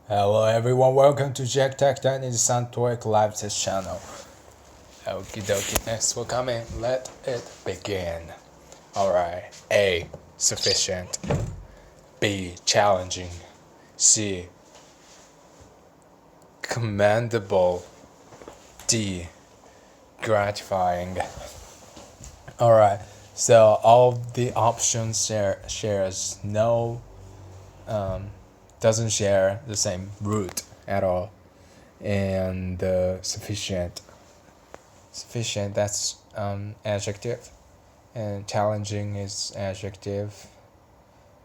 Hello everyone, welcome to Jack Tech Sun TOEIC live test channel. Okie dokie, thanks for coming. Let it begin. Alright. A. Sufficient. B. Challenging. C. Commendable. D. Gratifying. Alright, so all the options shares no doesn't share the same root at all. And sufficient, that's adjective, and challenging is adjective,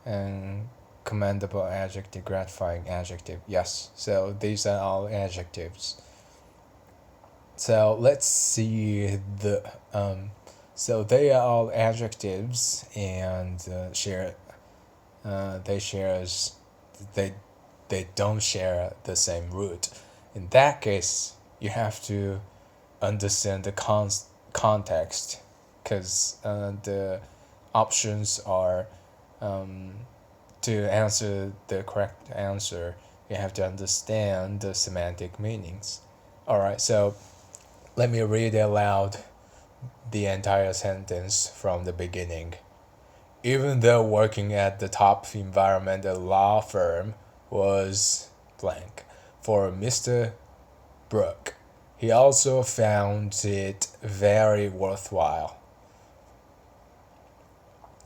and commendable adjective, gratifying adjective. Yes, so these are all adjectives. So let's see the so they are all adjectives, and they they don't share the same root. In that case, you have to understand the context, because the options are to answer the correct answer, you have to understand the semantic meanings. Alright, so let me read aloud the entire sentence from the beginning. Even though working at the top environmental law firm was blank for Mr. Brooke, he also found it very worthwhile.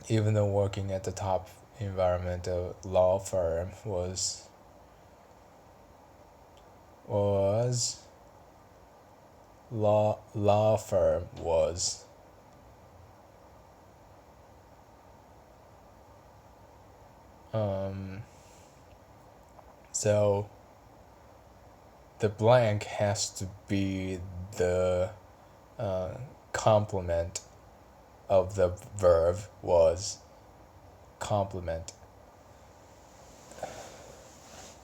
Even though working at the top environmental law firm was law firm was so the blank has to be the complement of the verb was complement.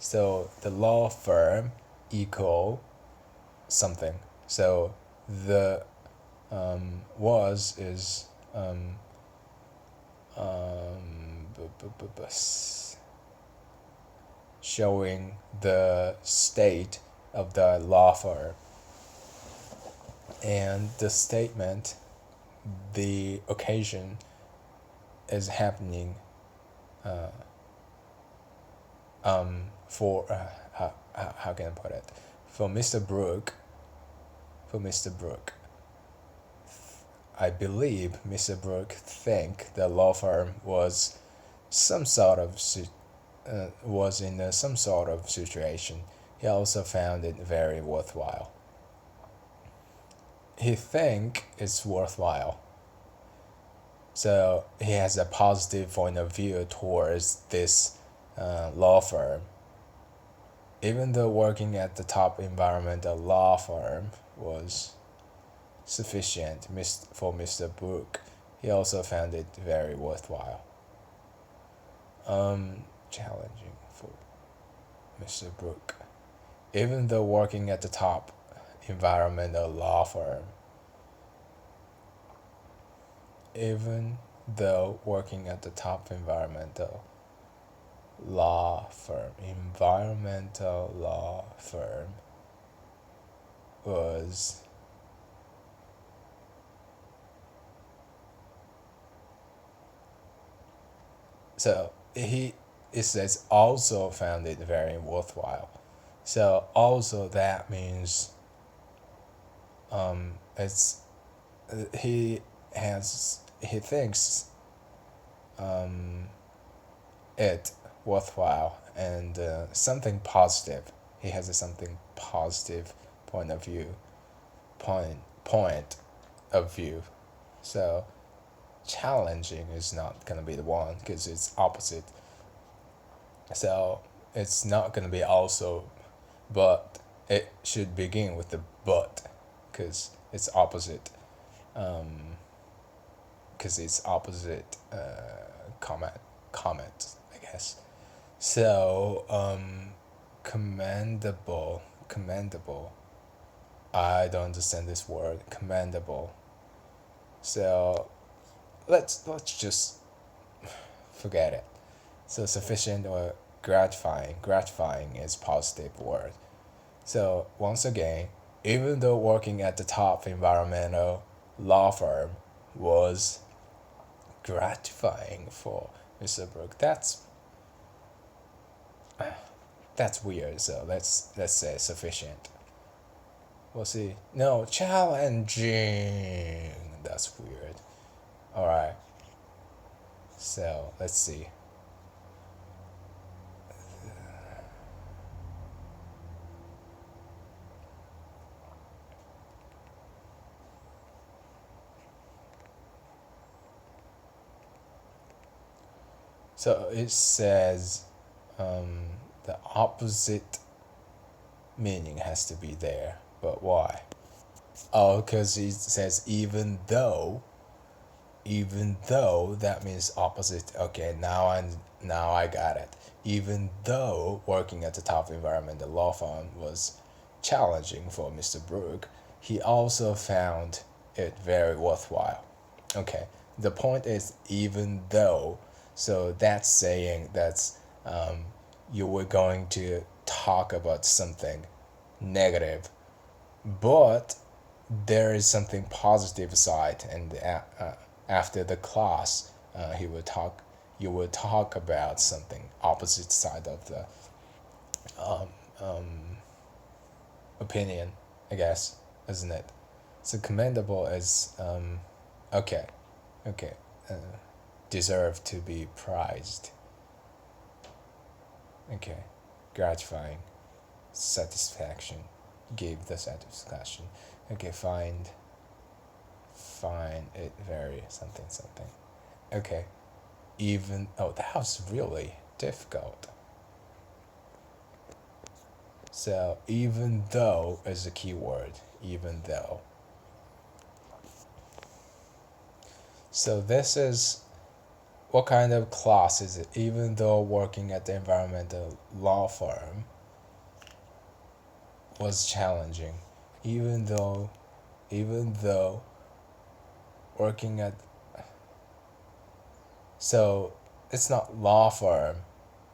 So the law firm equal something. So the was is showing the state of the law firm, and the statement, the occasion is happening for how can I put it, for Mr. Brooke. I believe Mr. Brooke think the law firm was some sort of was in some sort of situation. He also found it very worthwhile. He think it's worthwhile. So he has a positive point of view towards this law firm. Even though working at the top environmental law firm was sufficient for Mr. Brooke, he also found it very worthwhile. Challenging for Mr. Brooke. Even though working at the top environmental law firm. Even though working at the top environmental law firm was so it says also found it very worthwhile. So also that means it's he thinks it worthwhile, and something positive. He has a something positive point of view. Point of view. So challenging is not gonna be the one because it's opposite. So it's not gonna be also, but it should begin with the but, because it's opposite. Because it's opposite comment, I guess. So commendable. I don't understand this word, commendable. So let's just forget it. So sufficient or gratifying. Gratifying is positive word. So once again, even though working at the top environmental law firm was gratifying for Mr. Brooke, that's weird. So let's say sufficient. We'll see. No, challenging. That's weird. All right. So let's see. So it says the opposite meaning has to be there, but why? Oh, because it says even though that means opposite. Okay, now I got it. Even though working at the top environmental law firm was challenging for Mr. Brooke, he also found it very worthwhile. Okay, the point is even though, so that's saying that's you were going to talk about something negative, but there is something positive side, and after the class, you would talk about something opposite side of the opinion, I guess, isn't it? So commendable is okay, okay, deserve to be prized. Okay, gratifying, satisfaction, gave the satisfaction. Okay, find it very something something. Okay, even that was really difficult. So even though is a keyword. Even though. So this is what kind of class is it? Even though working at the environmental law firm was challenging. Even though working at, so it's not law firm,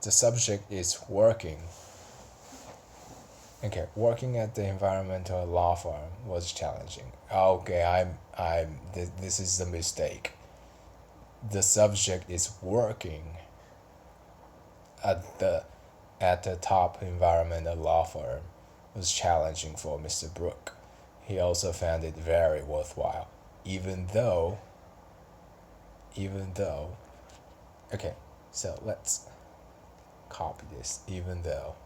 the subject is working. Okay, working at the environmental law firm was challenging. Okay, this is the mistake. The subject is working at the top environmental law firm was challenging for Mr. Brooke. He also found it very worthwhile, even though, okay, so let's copy this, even though,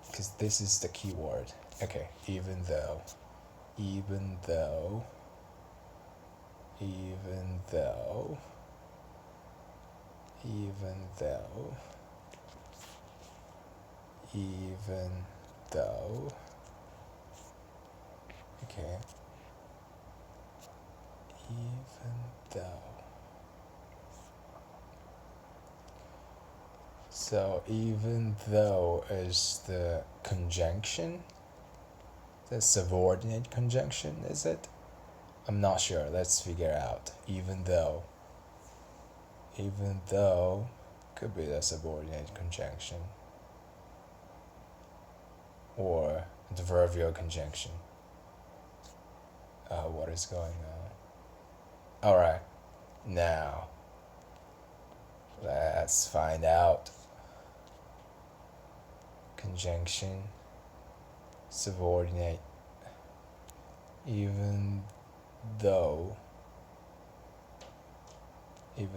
because this is the keyword. Okay, even though, even though, even though, even though, even though, okay, even though. So even though is the conjunction, the subordinate conjunction, is it? I'm not sure. Let's figure out. Even though could be the subordinate conjunction or adverbial conjunction. What is going on? All right, now let's find out. Conjunction, subordinate, even though, wait,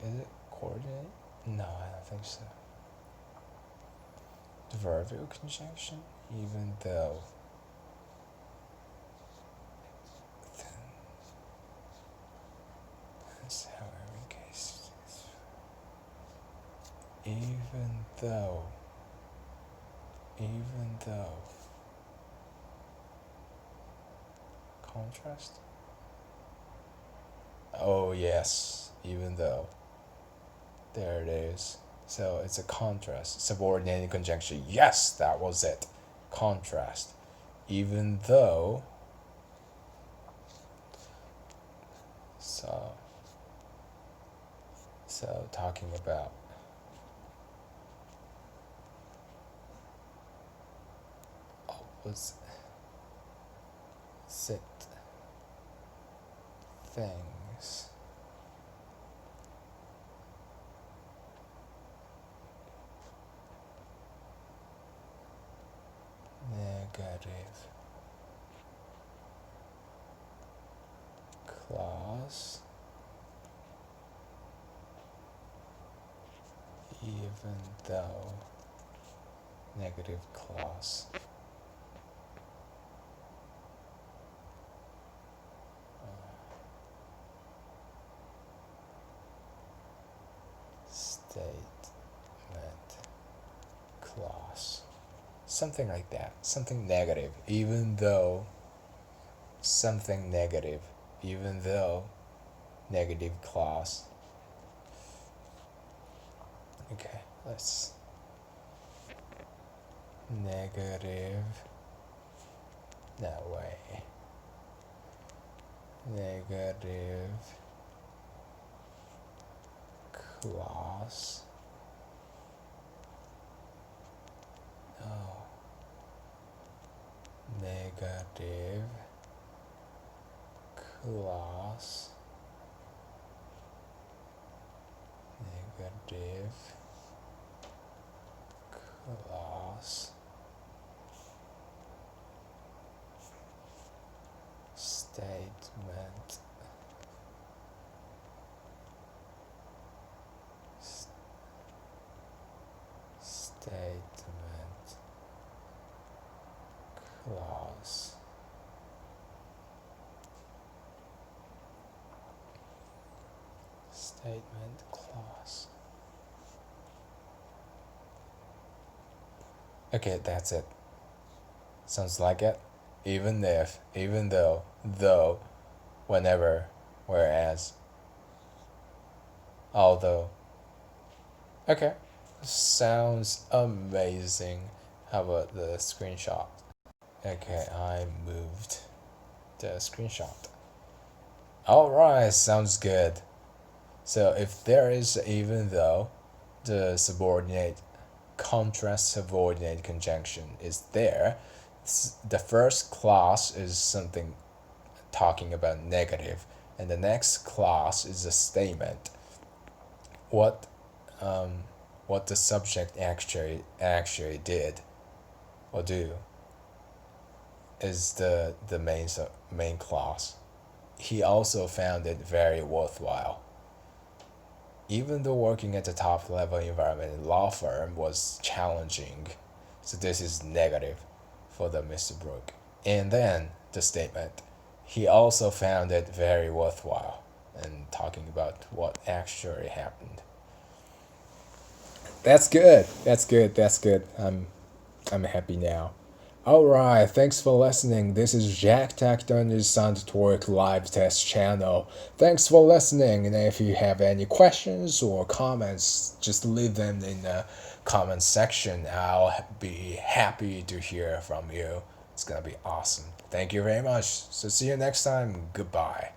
is it coordinate? No, I don't think so. Adverbial conjunction, even though. That's how every case is. Even though. Contrast? Oh, yes, even though. There it is. So it's a contrast. Subordinating conjunction. Yes, that was it. Contrast. Even though. So So talking about opposite things. Negative clause even though negative clause statement clause, something like that, something negative even though, something negative even though negative clause. Okay, let's negative, that way, negative clause, no, negative clause, negative clause statement statement clause, statement clause. Okay, that's it. Sounds like it. Even if, even though, whenever, whereas, although. Okay, sounds amazing. How about the screenshot? Okay, I moved the screenshot. Alright, sounds good. So if there is even though, the subordinate contrast subordinate conjunction is there, the first clause is something talking about negative, and the next clause is a statement. What what the subject actually did or do is the main clause. He also found it very worthwhile. Even though working at the top level environment in law firm was challenging, so this is negative for the Mr. Brooke. And then the statement, he also found it very worthwhile, and talking about what actually happened. That's good. That's good. That's good. I'm happy now. Alright, thanks for listening. This is Jack Tacton Sound TOEIC live test channel. Thanks for listening, and if you have any questions or comments, just leave them in the comment section. I'll be happy to hear from you. It's gonna be awesome. Thank you very much. So see you next time. Goodbye.